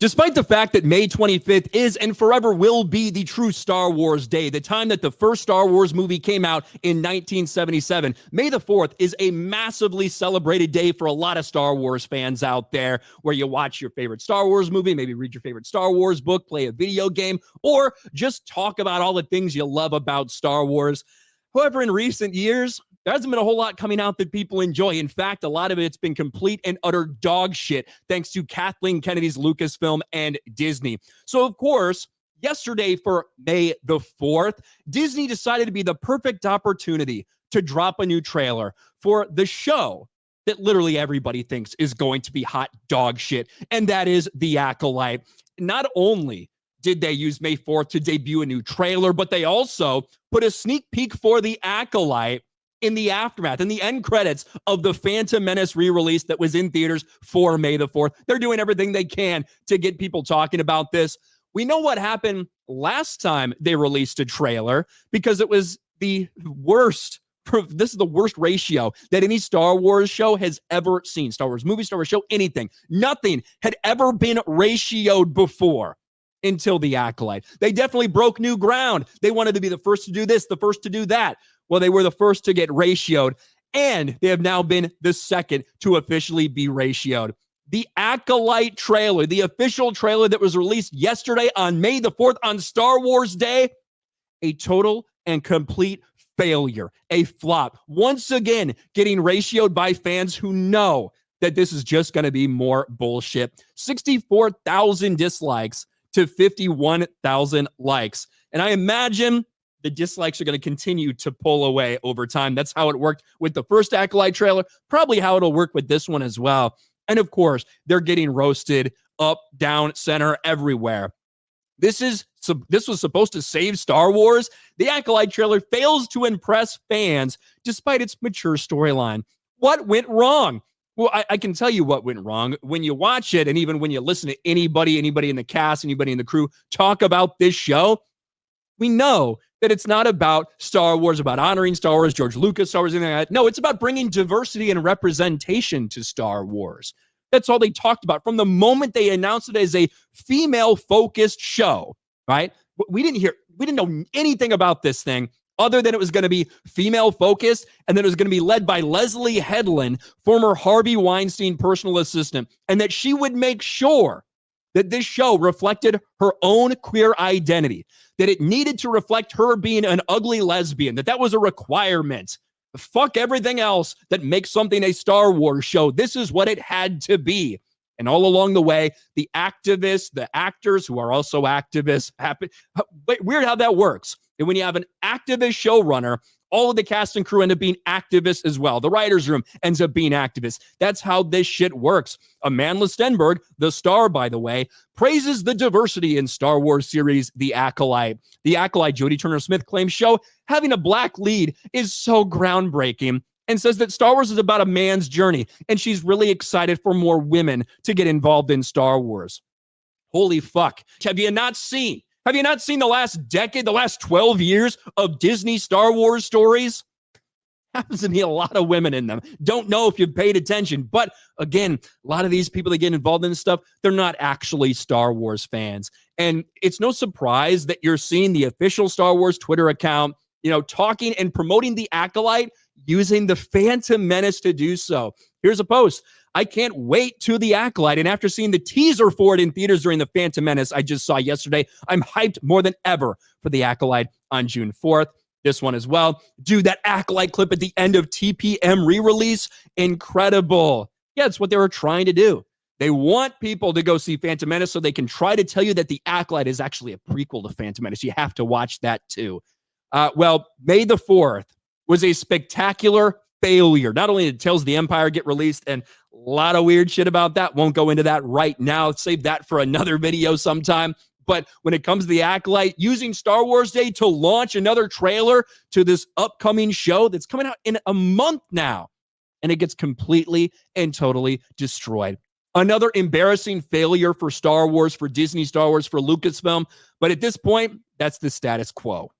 Despite the fact that May 25th is and forever will be the true Star Wars day, the time that the first Star Wars movie came out in 1977, May the 4th is a massively celebrated day for a lot of Star Wars fans out there, where you watch your favorite Star Wars movie, maybe read your favorite Star Wars book, play a video game, or just talk about all the things you love about Star Wars. However, in recent years, there hasn't been a whole lot coming out that people enjoy. In fact, a lot of it's been complete and utter dog shit thanks to Kathleen Kennedy's Lucasfilm and Disney. So, of course, yesterday for May the 4th, Disney decided to be the perfect opportunity to drop a new trailer for the show that literally everybody thinks is going to be hot dog shit, and that is The Acolyte. Not only did they use May 4th to debut a new trailer, but they also put a sneak peek for The Acolyte in the aftermath, in the end credits of the Phantom Menace re-release that was in theaters for May the 4th. They're doing everything they can to get people talking about this. We know what happened last time they released a trailer, because it was the worst. This is the worst ratio that any Star Wars show has ever seen. Star Wars movie, Star Wars show, anything. Nothing had ever been ratioed before until The Acolyte. They definitely broke new ground. They wanted to be the first to do this, the first to do that. Well, they were the first to get ratioed, and they have now been the second to officially be ratioed. The Acolyte trailer, the official trailer that was released yesterday on May the 4th on Star Wars Day, a total and complete failure, a flop. Once again, getting ratioed by fans who know that this is just going to be more bullshit. 64,000 dislikes to 51,000 likes. And I imagine the dislikes are going to continue to pull away over time. That's how it worked with the first Acolyte trailer, probably how it'll work with this one as well. And of course, they're getting roasted up, down, center, everywhere. This was supposed to save Star Wars. The Acolyte trailer fails to impress fans despite its mature storyline. What went wrong? Well, I can tell you what went wrong. When you watch it, and even when you listen to anybody in the cast, anybody in the crew talk about this show, we know that it's not about Star Wars, about honoring Star Wars, George Lucas, Star Wars, anything like that. No, it's about bringing diversity and representation to Star Wars. That's all they talked about from the moment they announced it as a female-focused show, right? We didn't know anything about this thing other than it was going to be female-focused, and then it was going to be led by Leslie Headland, former Harvey Weinstein personal assistant, and that she would make sure that this show reflected her own queer identity, that it needed to reflect her being an ugly lesbian, that was a requirement. Fuck everything else that makes something a Star Wars show. This is what it had to be. And all along the way, the activists, the actors who are also activists, weird how that works. And when you have an activist showrunner, all of the cast and crew end up being activists as well. The writer's room ends up being activists. That's how this shit works. Amanda Stenberg, the star, by the way, praises the diversity in Star Wars series The Acolyte. The Acolyte, Jodie Turner-Smith claims show having a black lead is so groundbreaking, and says that Star Wars is about a man's journey, and she's really excited for more women to get involved in Star Wars. Holy fuck. Have you not seen the last decade, the last 12 years of Disney Star Wars stories? Happens to be a lot of women in them. Don't know if you've paid attention. But again, a lot of these people that get involved in this stuff, they're not actually Star Wars fans. And it's no surprise that you're seeing the official Star Wars Twitter account, talking and promoting The Acolyte using the Phantom Menace to do so. Here's a post. I can't wait to The Acolyte. And after seeing the teaser for it in theaters during the Phantom Menace I just saw yesterday, I'm hyped more than ever for The Acolyte on June 4th. This one as well. Dude, that Acolyte clip at the end of TPM re-release, incredible. Yeah, it's what they were trying to do. They want people to go see Phantom Menace so they can try to tell you that The Acolyte is actually a prequel to Phantom Menace. You have to watch that too. May the 4th was a spectacular failure. Not only did Tales of the Empire get released, and a lot of weird shit about that. Won't go into that right now. Save that for another video sometime. But when it comes to The Acolyte, using Star Wars Day to launch another trailer to this upcoming show that's coming out in a month now, and it gets completely and totally destroyed. Another embarrassing failure for Star Wars, for Disney Star Wars, for Lucasfilm. But at this point, that's the status quo.